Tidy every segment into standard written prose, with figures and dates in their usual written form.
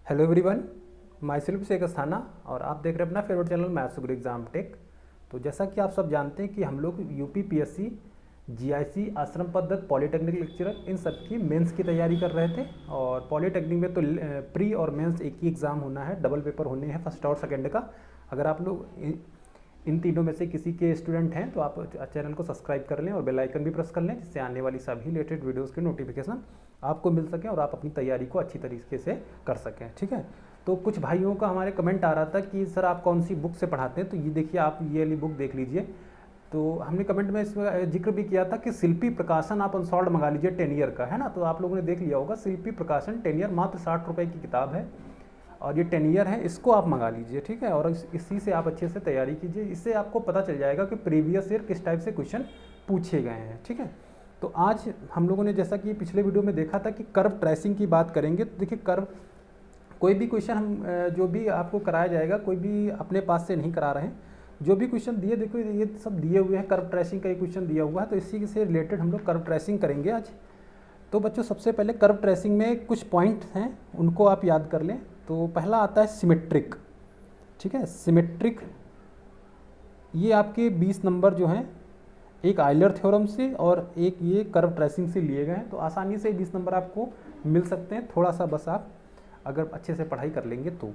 Hello everyone, myself Sheikh Asthana और आप देख रहे हैं अपना favourite channel maths guru exam tech. तो जैसा कि आप सब जानते हैं कि हम लोग यूपीपीएससी, जीआईसी, आश्रम पद्धत, पॉलीटेक्निक लेक्चरर इन सब की मेंस की तैयारी कर रहे थे। और पॉलीटेक्निक में तो प्री और मेंस एक ही एग्ज़ाम होना है, डबल पेपर होने हैं फर्स्ट और सेकेंड का। अगर आप लोग इन तीनों में से किसी के स्टूडेंट हैं तो आप चैनल को सब्सक्राइब कर लें और बेल आइकन भी प्रेस कर लें, जिससे आने वाली सभी लेटेड वीडियोस के नोटिफिकेशन आपको मिल सकें और आप अपनी तैयारी को अच्छी तरीके से कर सकें। ठीक है, तो कुछ भाइयों का हमारे कमेंट आ रहा था कि सर आप कौन सी बुक से पढ़ाते हैं, तो ये देखिए आप ये वाली बुक देख लीजिए। तो हमने कमेंट में इसमें जिक्र भी किया था कि शिल्पी प्रकाशन आप अनसॉल्ड मंगा लीजिए 10 ईयर का, है ना। तो आप लोगों ने देख लिया होगा, शिल्पी प्रकाशन 10 ईयर मात्र 60 रुपये की किताब है और ये 10 ईयर है, इसको आप मंगा लीजिए। ठीक है, और इसी से आप अच्छे से तैयारी कीजिए, इससे आपको पता चल जाएगा कि प्रीवियस ईयर किस टाइप से क्वेश्चन पूछे गए हैं। ठीक है, तो आज हम लोगों ने जैसा कि पिछले वीडियो में देखा था कि कर्व ट्रेसिंग की बात करेंगे। तो देखिए कर्व कोई भी क्वेश्चन हम जो भी आपको कराया जाएगा, कोई भी अपने पास से नहीं करा रहे हैं, जो भी क्वेश्चन दिए, देखो ये सब दिए हुए हैं, कर्व ट्रेसिंग का एक क्वेश्चन दिया हुआ है, तो इसी से रिलेटेड हम लोग कर्व ट्रेसिंग करेंगे आज। तो बच्चों सबसे पहले कर्व ट्रेसिंग में कुछ पॉइंट हैं, उनको आप याद कर लें। तो पहला आता है सिमेट्रिक। ठीक है, सिमेट्रिक ये आपके 20 नंबर जो हैं एक आइलर थ्योरम से और एक ये कर्व ट्रेसिंग से लिए गए हैं, तो आसानी से 20 नंबर आपको मिल सकते हैं, थोड़ा सा बस आप अगर अच्छे से पढ़ाई कर लेंगे तो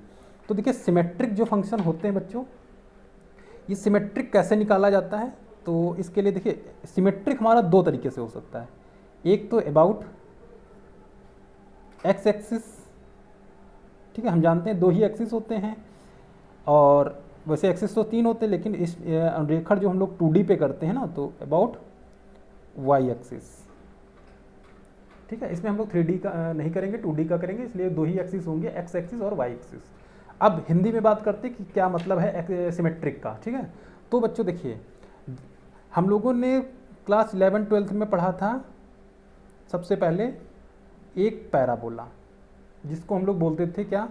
देखिए सिमेट्रिक जो फंक्शन होते हैं बच्चों, ये सिमेट्रिक कैसे निकाला जाता है। तो इसके लिए देखिए सिमेट्रिक हमारा दो तरीके से हो सकता है, एक तो अबाउट एक्स एक्सिस। ठीक है, हम जानते हैं दो ही एक्सिस होते हैं और वैसे एक्सिस तो 3 होते हैं, लेकिन इस रेखण जो हम लोग 2D पे करते हैं ना, तो अबाउट वाई एक्सिस। ठीक है, इसमें हम लोग 3D का नहीं करेंगे, 2D का करेंगे, इसलिए दो ही एक्सिस होंगे, एक्स एक्सिस और वाई एक्सिस। अब हिंदी में बात करते हैं कि क्या मतलब है सिमेट्रिक का। ठीक है, तो बच्चों देखिए हम लोगों ने क्लास 11-12 में पढ़ा था सबसे पहले एक पैराबोला, जिसको हम लोग बोलते थे क्या,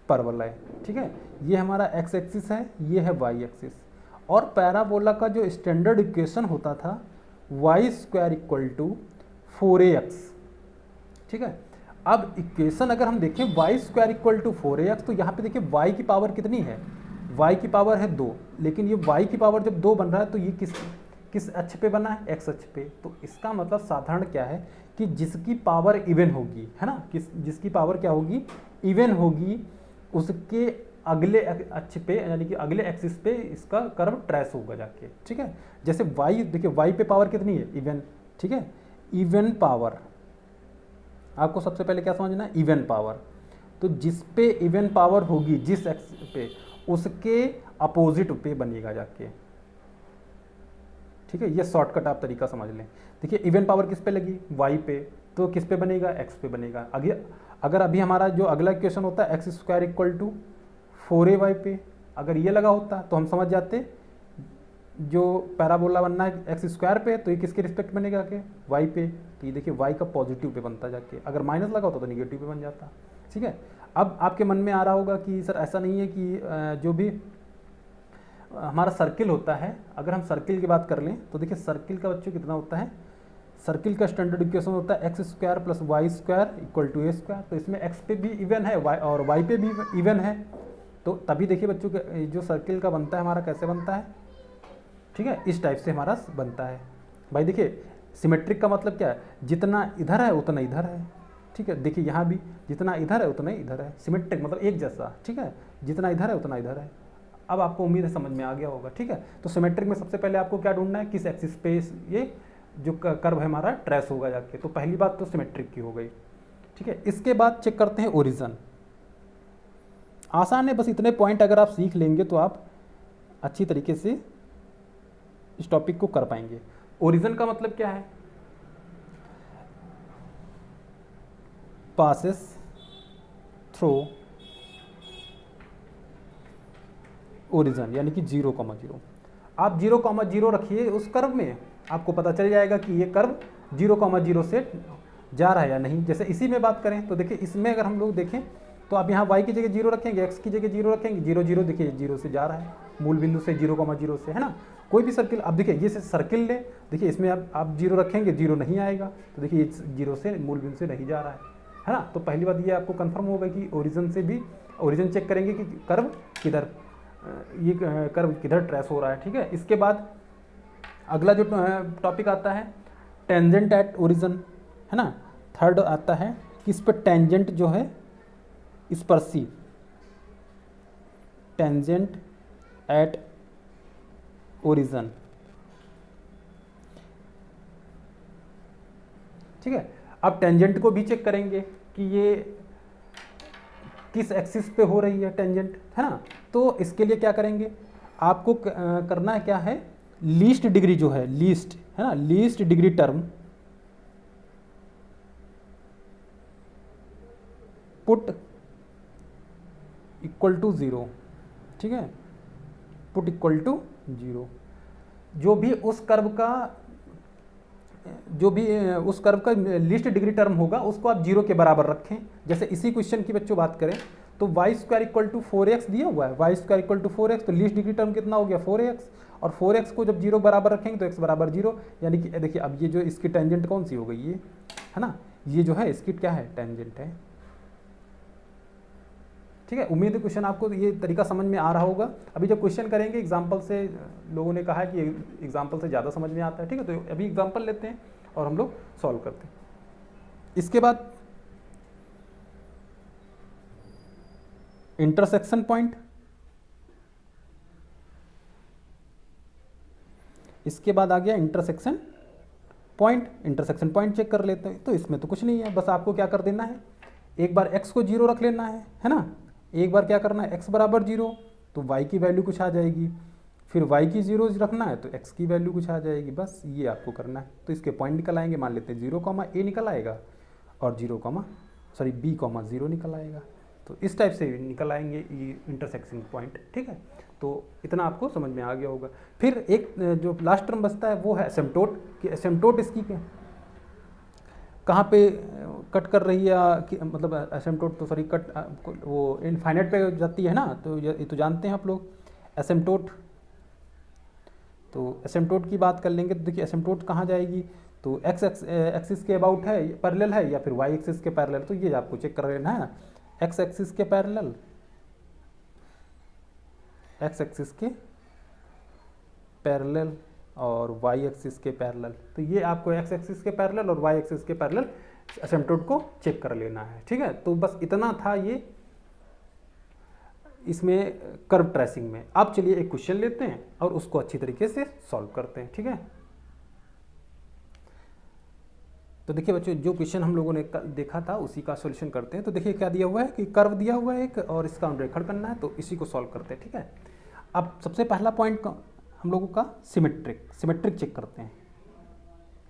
परवलय। ठीक है, ये हमारा एक्स एक्सिस है, ये है वाई एक्सिस। और पैराबोला का जो स्टैंडर्ड इक्वेशन होता था y² = 4ax। ठीक है, अब इक्वेशन अगर हम देखें y² = 4ax, तो यहाँ पे देखिए y की पावर कितनी है, y की पावर है 2, लेकिन ये y की पावर जब 2 बन रहा है तो ये किस अक्ष पे बना है, x अक्ष पे। तो इसका मतलब साधारण क्या है कि जिसकी पावर इवन होगी, है ना, जिसकी पावर क्या होगी, इवन होगी, उसके अगले अक्ष पे यानी कि अगले एक्सिस पे इसका कर्व ट्रेस होगा जाके। ठीक है, जैसे y देखिए y पे पावर कितनी है, इवन। ठीक है, इवन पावर आपको सबसे पहले क्या समझना है, इवन पावर। तो जिस पे इवन पावर होगी जिस एक्स पे, उसके अपोजिट पे बनेगा जाके। ठीक है, ये शॉर्टकट आप तरीका समझ लें। देखिए इवन पावर किस पे लगी, y पे, तो किस पे बनेगा, x पे बनेगा। अगर अभी हमारा जो अगला इक्वेशन होता है x² = 4ay पे, अगर ये लगा होता तो हम समझ जाते जो पैराबोला बनना है x² पे, तो ये किसके रिस्पेक्ट बनेगा के, y पे। तो ये देखिए y का पॉजिटिव पे बनता जाके, अगर माइनस लगा होता तो निगेटिव पे बन जाता। ठीक है, अब आपके मन में आ रहा होगा कि सर ऐसा नहीं है कि जो भी हमारा सर्किल होता है, अगर हम सर्किल की बात कर लें तो देखिए सर्किल का बच्चों कितना होता है, सर्किल का स्टैंडर्ड इक्वेशन होता है x² + y² = a²। तो इसमें x पे भी इवन है और y पे भी इवन है, तो तभी देखिए बच्चों जो सर्किल का बनता है हमारा कैसे बनता है। ठीक है, इस टाइप से हमारा बनता है भाई। देखिए सिमेट्रिक का मतलब क्या है, जितना इधर है उतना इधर है। ठीक है, देखिए यहाँ भी जितना इधर है उतना ही इधर है, सिमेट्रिक मतलब एक जैसा। ठीक है, जितना इधर है उतना इधर है। अब आपको उम्मीद है समझ में आ गया होगा। ठीक है, तो सिमेट्रिक में सबसे पहले आपको क्या ढूंढना है, किस एक्सिस पे ये जो कर्व है हमारा ट्रेस होगा जाके। तो पहली बात तो सिमेट्रिक की हो गई। ठीक है, इसके बाद चेक करते हैं ओरिजिन। आसान है, बस इतने पॉइंट अगर आप सीख लेंगे तो आप अच्छी तरीके से इस टॉपिक को कर पाएंगे। ओरिजिन का मतलब क्या है, पासेस थ्रू ओरिजिन, यानी कि 0,0। आप 0,0 रखिए उस कर्व में, आपको पता चल जाएगा कि ये कर्व 0,0 से जा रहा है या नहीं। जैसे इसी में बात करें तो देखिए इसमें अगर हम लोग देखें तो आप यहाँ y की जगह 0 रखेंगे, x की जगह 0 रखेंगे, 0 0 देखिए 0 से जा रहा है, मूल बिंदु से 0,0 से, है ना। कोई भी सर्किल, अब देखिए ये सर्किल ले, देखिए इसमें आप 0 रखेंगे 0 नहीं आएगा, तो देखिए 0 से मूल बिंदु से नहीं जा रहा है है ना। तो पहली बात ये आपको कंफर्म होगा कि ओरिजिन से भी, ओरिजिन चेक करेंगे कि कर्व किधर, ये कर्व किधर ट्रेस हो रहा है, ठीक है। इसके बाद अगला जो टॉपिक आता है टेंजेंट एट ओरिजिन, है ना। थर्ड आता है कि इस पर टेंजेंट जो है इस पर सी, टेंजेंट एट ओरिजिन, ठीक है। अब टेंजेंट को भी चेक करेंगे कि ये किस एक्सिस पे हो रही है टेंजेंट, है ना। तो इसके लिए क्या करेंगे, आपको करना है क्या है, लीस्ट डिग्री जो है, लीस्ट, है ना, least degree term put equal to 0, ठीक है, पुट इक्वल टू 0। जो भी उस कर्व का लीस्ट डिग्री टर्म होगा उसको आप 0 के बराबर रखें। जैसे इसी क्वेश्चन की बच्चों बात करें तो Y square equal to 4x दिया हुआ है, Y square equal to 4x, तो लीस्ट डिग्री टर्म कितना हो गया 4x, और 4x को जब 0 बराबर रखेंगे तो x बराबर 0, यानी कि देखिए अब ये जो इसकी टेंजेंट कौन सी हो गई, ये है ना, ये जो है इसकी क्या है, टेंजेंट है, ठीक है। उम्मीद है क्वेश्चन आपको ये तरीका समझ में आ रहा होगा। अभी जब क्वेश्चन करेंगे एग्जाम्पल से, लोगों ने कहा है कि एग्जाम्पल से ज़्यादा समझ में आता है, ठीक है। तो अभी एग्जाम्पल लेते हैं और हम लोग सॉल्व करते हैं। इसके बाद इंटरसेक्शन पॉइंट, इसके बाद आ गया intersection point. Intersection point check कर लेते हैं। तो इसमें तो कुछ नहीं है, बस आपको क्या कर देना है, एक बार x को 0 रख लेना है ना। एक बार क्या करना है, x बराबर 0 तो y की वैल्यू कुछ आ जाएगी, फिर y की 0 रखना है तो x की वैल्यू कुछ आ जाएगी, बस ये आपको करना है। तो इसके पॉइंट निकल आएंगे, मान लेते हैं 0, a निकल आएगा और b, 0 निकल आएगा। तो इस टाइप से निकल आएंगे ये इंटरसेक्शन पॉइंट, ठीक है। तो इतना आपको समझ में आ गया होगा। फिर एक जो लास्ट टर्म बचता है वो है एसिम्पटोट, कि एसिम्पटोट इसकी कहाँ पे कट कर रही है, मतलब एसिम्पटोट तो सॉरी कट वो इनफाइनाइट पे जाती है ना, तो ये तो जानते हैं आप लोग एसिम्पटोट। तो एसिम्पटोट की बात कर लेंगे तो देखिए एसिम्पटोट कहाँ जाएगी, तो एक्स एक्सिस के अबाउट है, पैरेलल है, या फिर वाई एक्सिस के पैरेलल, तो ये आपको चेक कर लेना है ना, एक्स एक्सिस के पैरेलल, एक्स एक्सिस के पैरेलल और वाई एक्सिस के पैरेलल। तो ये आपको एक्स एक्सिस के पैरेलल और वाई एक्सिस के पैरेलल एसिम्पटोट को चेक कर लेना है, ठीक है। तो बस इतना था ये इसमें कर्व ट्रेसिंग में। अब चलिए एक क्वेश्चन लेते हैं और उसको अच्छी तरीके से सॉल्व करते हैं, ठीक है। तो देखिए बच्चों, जो क्वेश्चन हम लोगों ने देखा था उसी का सॉल्यूशन करते हैं। तो देखिए क्या दिया हुआ है कि कर्व दिया हुआ है एक, और इसका अनुरेखण करना है, तो इसी को सॉल्व करते हैं, ठीक है। अब सबसे पहला पॉइंट हम लोगों का सिमेट्रिक चेक करते हैं।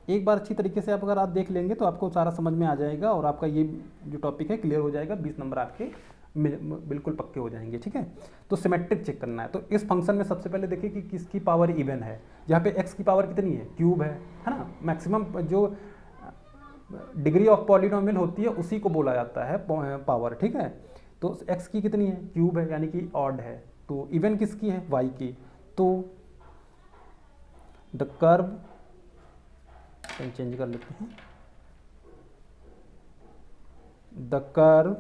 एक बार अच्छी तरीके से अगर आप देख लेंगे तो आपको सारा समझ में आ जाएगा और आपका ये जो टॉपिक है क्लियर हो जाएगा, 20 नंबर आपके बिल्कुल पक्के हो जाएंगे, ठीक है। तो सिमेट्रिक चेक करना है। तो इस फंक्शन में सबसे पहले देखिए कि किसकी पावर इवन है। यहाँ पे x की पावर कितनी है, क्यूब है ना। मैक्सिमम जो डिग्री ऑफ पॉलिनोमियल होती है उसी को बोला जाता है पावर, ठीक है। तो x की कितनी है, क्यूब है, यानी कि ऑड है। तो इवन किसकी है, y की। तो द कर्व, चेंज कर लेते हैं, द कर्व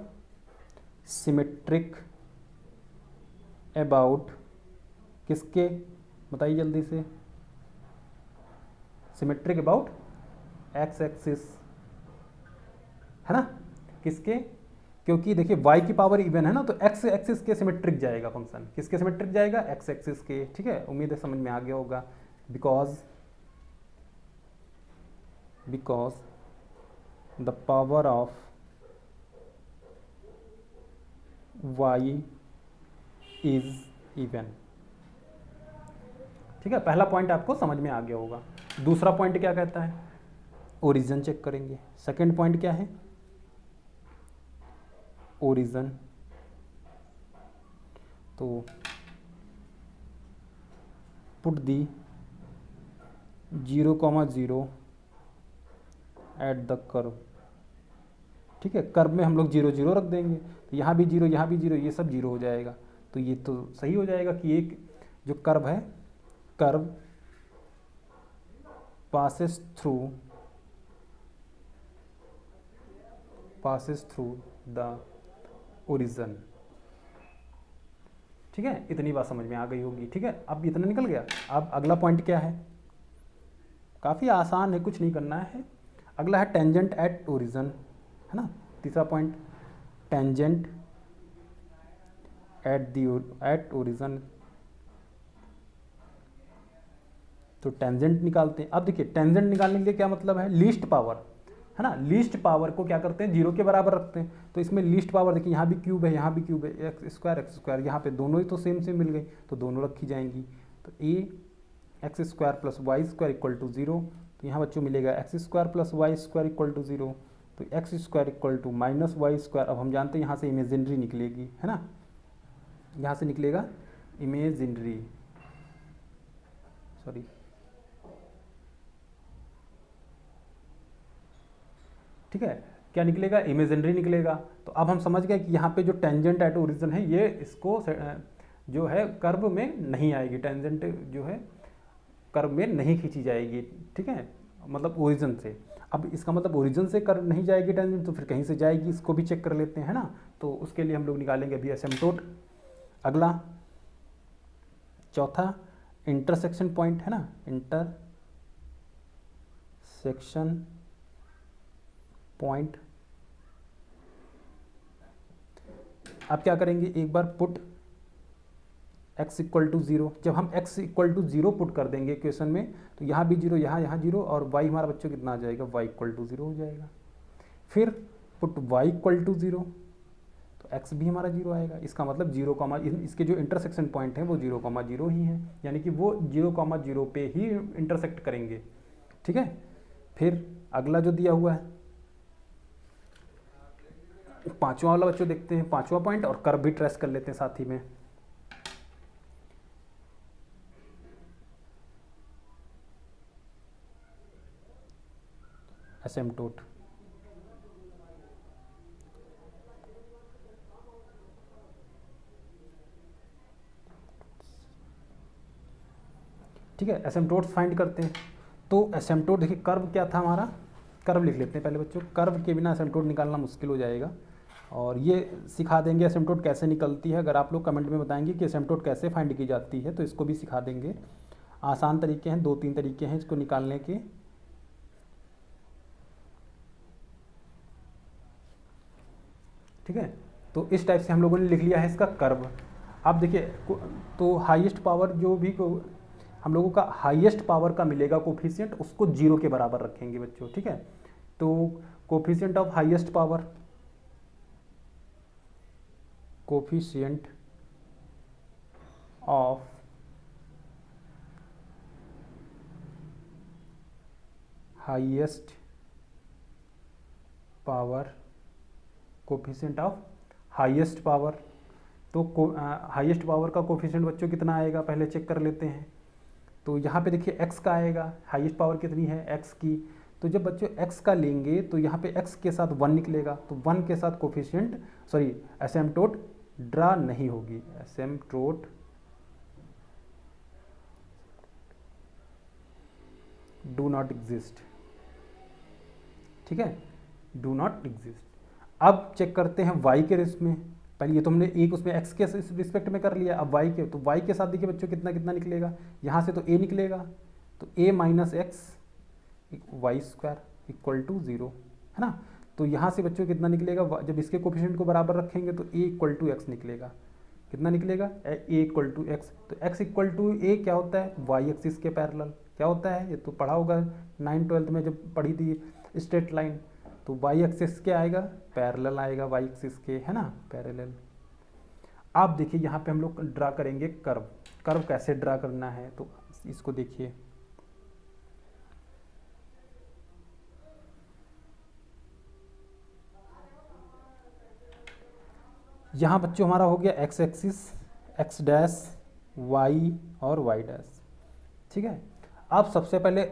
सिमेट्रिक अबाउट किसके, बताइए जल्दी से, सिमेट्रिक अबाउट एक्स एक्सिस, है ना, किसके, क्योंकि देखिए y की पावर इवन है ना, तो x एक्सिस के सिमेट्रिक जाएगा फंक्शन, किसके सिमेट्रिक जाएगा, x एक्सिस के, ठीक है। उम्मीद है समझ में आ गया होगा। Because the power of y is even, ठीक है। पहला पॉइंट आपको समझ में आ गया होगा। दूसरा पॉइंट क्या कहता है, ओरिजिन चेक करेंगे। सेकंड पॉइंट क्या है, ओरिजिन। तो put the 0,0 at the curve, ठीक है। कर्व में हम लोग 0 0 रख देंगे, तो यहाँ भी 0, यहाँ भी 0, ये सब 0 हो जाएगा। तो ये तो सही हो जाएगा कि एक जो कर्व है, curve passes passes through the origin. ठीक है, इतनी बात समझ में आ गई होगी। ठीक है, अब इतना निकल गया। अब अगला पॉइंट क्या है, काफ़ी आसान है, कुछ नहीं करना है। अगला है टेंजेंट एट ओरिजन, है ना। तीसरा पॉइंट टेंजेंट एट ओरिजन। तो टेंजेंट निकालते हैं। अब देखिए टेंजेंट निकालने के लिए क्या मतलब है, लीस्ट पावर, है ना। लीस्ट पावर को क्या करते हैं, जीरो के बराबर रखते हैं। तो इसमें लीस्ट पावर देखिए, यहाँ भी क्यूब है, यहाँ भी क्यूब है, एक्स स्क्वायर, यहाँ पे दोनों ही तो सेम सेम मिल गई, तो दोनों रखी जाएंगी। तो a x square plus y square equal to zero. तो यहाँ बच्चों मिलेगा x square plus y square equal to zero. तो x square equal to minus y square. अब हम जानते हैं यहाँ से इमेजिनरी निकलेगी, है ना, यहाँ से निकलेगा इमेजिनरी, सॉरी ठीक है, क्या निकलेगा, इमेजिनरी निकलेगा। तो अब हम समझ गए कि यहाँ पे जो टेंजेंट एट ओरिजिन है ये इसको जो है कर्व में नहीं आएगी, टेंजेंट जो है कर्व में नहीं खींची जाएगी। ठीक है, मतलब ओरिजिन से। अब इसका मतलब ओरिजिन से कर्व नहीं जाएगी टेंजेंट, तो फिर कहीं से जाएगी, इसको भी चेक कर लेते हैं, है ना। तो उसके लिए हम लोग निकालेंगे अभी एसिम्पटोट। अगला चौथा इंटरसेक्शन पॉइंट, है ना, इंटरसेक्शन पॉइंट। आप क्या करेंगे, एक बार put x equal to zero. जब हम x equal to zero put कर देंगे क्वेश्चन में, तो यहाँ भी जीरो, यहाँ जीरो, और y हमारा बच्चों कितना आ जाएगा, y इक्वल टू जीरो हो जाएगा। फिर put y equal to zero, तो x भी हमारा जीरो आएगा। इसका मतलब जीरो कॉमा, इसके जो इंटरसेक्शन पॉइंट है वो जीरो कॉमा जीरो ही है, यानी कि वो जीरो कॉमा जीरो पे ही इंटरसेक्ट करेंगे। ठीक है, फिर अगला जो दिया हुआ है पांचवा वाला बच्चों देखते हैं, पांचवा पॉइंट, और कर्व भी ट्रेस कर लेते हैं साथ ही में। एसिम्पटोट, ठीक है, एसिम्पटोट फाइंड करते हैं। तो एसिम्पटोट देखिए, कर्व क्या था हमारा, कर्व लिख लेते हैं पहले बच्चों। कर्व के बिना एसिम्पटोट निकालना मुश्किल हो जाएगा, और ये सिखा देंगे एसिम्पटोट कैसे निकलती है। अगर आप लोग कमेंट में बताएंगे कि एसिम्पटोट कैसे फाइंड की जाती है, तो इसको भी सिखा देंगे। आसान तरीके हैं, 2-3 तरीके हैं इसको निकालने के। ठीक है, तो इस टाइप से हम लोगों ने लिख लिया है इसका कर्व। अब देखिए, तो हाईएस्ट पावर जो भी हम लोगों का हाईएस्ट पावर का मिलेगा कोफिशिएंट, उसको जीरो के बराबर रखेंगे बच्चों। ठीक है, तो coefficient of highest power, coefficient of highest power, coefficient of highest power. तो हाईएस्ट पावर का कोफिशिएंट बच्चों कितना आएगा, पहले चेक कर लेते हैं। तो यहाँ पे देखिए x का आएगा, हाईएस्ट पावर कितनी है x की। तो जब बच्चों x का लेंगे तो यहाँ पे x के साथ 1 निकलेगा, तो 1 के साथ कोफिशिएंट सॉरी एसिम्पटोट ड्रा नहीं होगी। एसिम्पटोट डू नॉट एग्जिस्ट। ठीक है, डू नॉट एग्जिस्ट। अब चेक करते हैं y के रिस्क में। पहले ये तो हमने एक उसमें x के रिस्पेक्ट में कर लिया, अब y के, तो y के साथ देखिए बच्चों कितना कितना निकलेगा, यहाँ से तो a निकलेगा, तो a minus x y square equal to zero, है ना। तो यहाँ से बच्चों कितना निकलेगा, जब इसके कोफिशिएंट को बराबर रखेंगे तो a इक्वल टू एक्स निकलेगा। कितना निकलेगा, a इक्वल टू एक्स। तो x इक्वल टू a क्या होता है, y एक्सिस के पैरेलल। क्या होता है, ये तो पढ़ा होगा 9th-12th में जब पढ़ी थी स्ट्रेट लाइन। तो y एक्सिस क्या आएगा, पैरेलल आएगा y एक्सिस के, है ना, पैरेलल। आप देखिए यहाँ पे हम लोग ड्रा करेंगे कर्व। कर्व कैसे ड्रा करना है, तो इसको देखिए। यहाँ बच्चों हमारा हो गया x axis, x dash, y और y डैश। ठीक है, अब सबसे पहले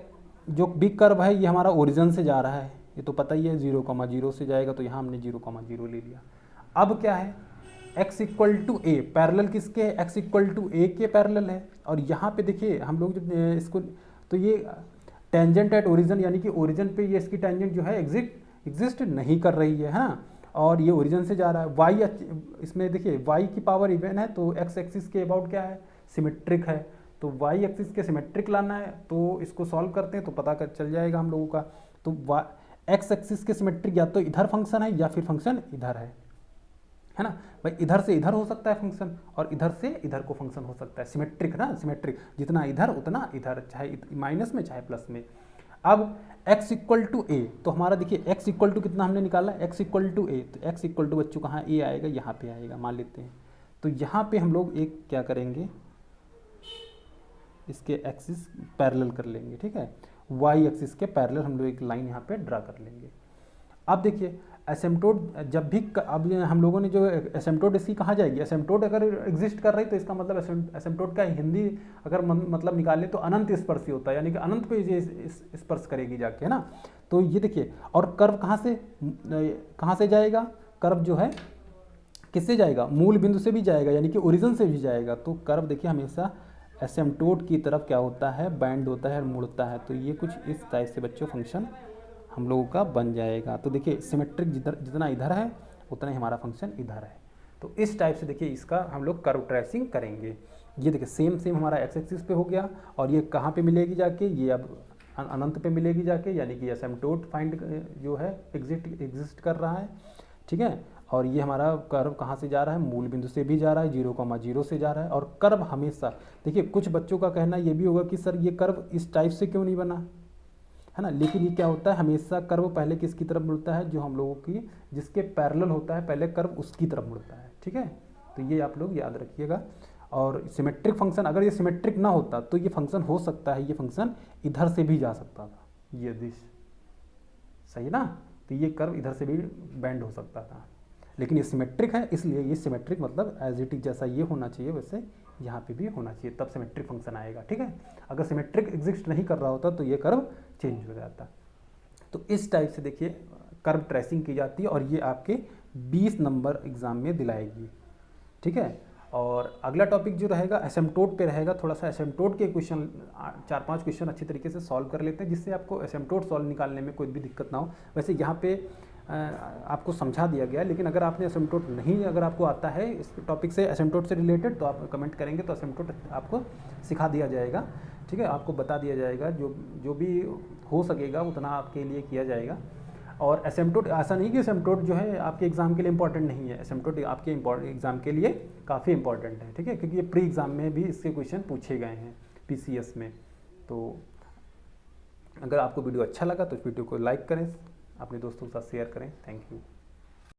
जो बिग कर्व है ये हमारा ओरिजिन से जा रहा है, ये तो पता ही है 0,0 से जाएगा, तो यहाँ हमने 0,0 ले लिया। अब क्या है, x equal to a, parallel किसके है, x इक्वल टू ए के पैरेलल है। और यहाँ पे देखिए हम लोग जब इसको, तो ये टेंजेंट एट ओरिजिन, यानी कि ओरिजिन पे ये इसकी टेंजेंट जो है एग्जिट एग्जिस्ट नहीं कर रही है ना, और ये ओरिजिन से जा रहा है। वाई इसमें देखिए वाई की पावर इवन है तो एक्स एक्सिस के अबाउट क्या है, सिमेट्रिक है। तो वाई एक्सिस के सिमेट्रिक लाना है तो इसको सॉल्व करते हैं तो पता कर चल जाएगा हम लोगों का। तो एक्स एक्सिस के सिमेट्रिक या तो इधर फंक्शन है या फिर फंक्शन इधर है ना भाई, इधर से इधर हो सकता है फंक्शन और इधर से इधर को फंक्शन हो सकता है, सिमेट्रिक ना, सिमेट्रिक जितना इधर उतना इधर, चाहे माइनस में चाहे प्लस में। अब x इक्वल टू ए, तो हमारा देखिए x इक्वल टू कितना हमने निकाला, x इक्वल टू ए, तो x इक्वल टू बच्चों कहाँ a आएगा, यहाँ पे आएगा मान लेते हैं। तो यहाँ पे हम लोग एक क्या करेंगे, इसके एक्सिस पैरेलल कर लेंगे, ठीक है, y एक्सिस के पैरेलल हम लोग एक लाइन यहाँ पे ड्रा कर लेंगे। अब देखिए एसिम्प्टोट जब भी अब हम लोगों ने जो एसिम्प्टोट इसकी कहाँ जाएगी, एसिम्प्टोट अगर एग्जिस्ट कर रही तो इसका मतलब एसिम्प्टोट का हिंदी अगर मतलब निकालें तो अनंत स्पर्शी होता है, यानी कि अनंत पे ये स्पर्श करेगी जाके, है ना। तो ये देखिए, और कर्व कहाँ से जाएगा, कर्व जो है किससे जाएगा, मूल बिंदु से भी जाएगा, यानी कि ओरिजिन से भी जाएगा। तो कर्व देखिए हमेशा एसिम्प्टोट की तरफ क्या होता है, बैंड होता है, मुड़ता है। तो ये कुछ इस टाइप से बच्चों फंक्शन हम लोगों का बन जाएगा। तो देखिए सिमेट्रिक जितना इधर है उतना ही हमारा फंक्शन इधर है। तो इस टाइप से देखिए इसका हम लोग कर्व ट्रेसिंग करेंगे। ये देखिए सेम हमारा एक्स एक्सिस पे हो गया, और ये कहाँ पे मिलेगी जाके, ये अब अनंत पे मिलेगी जाके, यानी कि एसिम्प्टोट फाइंड जो है एग्जिस्ट कर रहा है, ठीक है। और ये हमारा कर्व कहाँ से जा रहा है, मूल बिंदु से भी जा रहा है, 0,0 से जा रहा है। और कर्व हमेशा देखिए, कुछ बच्चों का कहना ये भी होगा कि सर ये कर्व इस टाइप से क्यों नहीं बना, है ना, लेकिन ये क्या होता है, हमेशा कर्व पहले किसकी तरफ मुड़ता है, जो हम लोगों की जिसके पैरेलल होता है पहले कर्व उसकी तरफ मुड़ता है, ठीक है। तो ये आप लोग याद रखिएगा। और सिमेट्रिक फंक्शन, अगर ये सिमेट्रिक ना होता तो ये फंक्शन हो सकता है, ये फंक्शन इधर से भी जा सकता था, ये दिश सही ना, तो ये कर्व इधर से भी बेंड हो सकता था। लेकिन ये सिमेट्रिक है, इसलिए ये सिमेट्रिक मतलब एज इट इज जैसा ये होना चाहिए वैसे यहाँ पे भी होना चाहिए, तब सिमेट्रिक फंक्शन आएगा, ठीक है। अगर सिमेट्रिक एग्जिस्ट नहीं कर रहा होता तो ये कर्व चेंज हो जाता। तो इस टाइप से देखिए कर्व ट्रेसिंग की जाती है, और ये आपके 20 नंबर एग्जाम में दिलाएगी, ठीक है। और अगला टॉपिक जो रहेगा एसिम्प्टोट पे रहेगा। थोड़ा सा एसिम्प्टोट के क्वेश्चन 4-5 क्वेश्चन अच्छी तरीके से सॉल्व कर लेते हैं, जिससे आपको एसिम्प्टोट सॉल्व निकालने में कोई भी दिक्कत ना हो। वैसे यहाँ पे आपको समझा दिया गया है, लेकिन अगर आपने एसिम्प्टोट नहीं, अगर आपको आता है इस टॉपिक से एसिम्प्टोट से रिलेटेड, तो आप कमेंट करेंगे तो एसिम्प्टोट आपको सिखा दिया जाएगा, ठीक है, आपको बता दिया जाएगा, जो भी हो सकेगा उतना आपके लिए किया जाएगा। और एसिम्प्टोट ऐसा नहीं कि एसिम्प्टोट जो है आपके एग्जाम के लिए इंपॉर्टेंट नहीं है, एसिम्प्टोट आपके एग्जाम के लिए काफ़ी इंपॉर्टेंट है, ठीक है, क्योंकि ये प्री एग्जाम में भी इसके क्वेश्चन पूछे गए हैं PCS में। तो अगर आपको वीडियो अच्छा लगा तो इस वीडियो को लाइक करें, अपने दोस्तों के साथ शेयर करें। Thank you.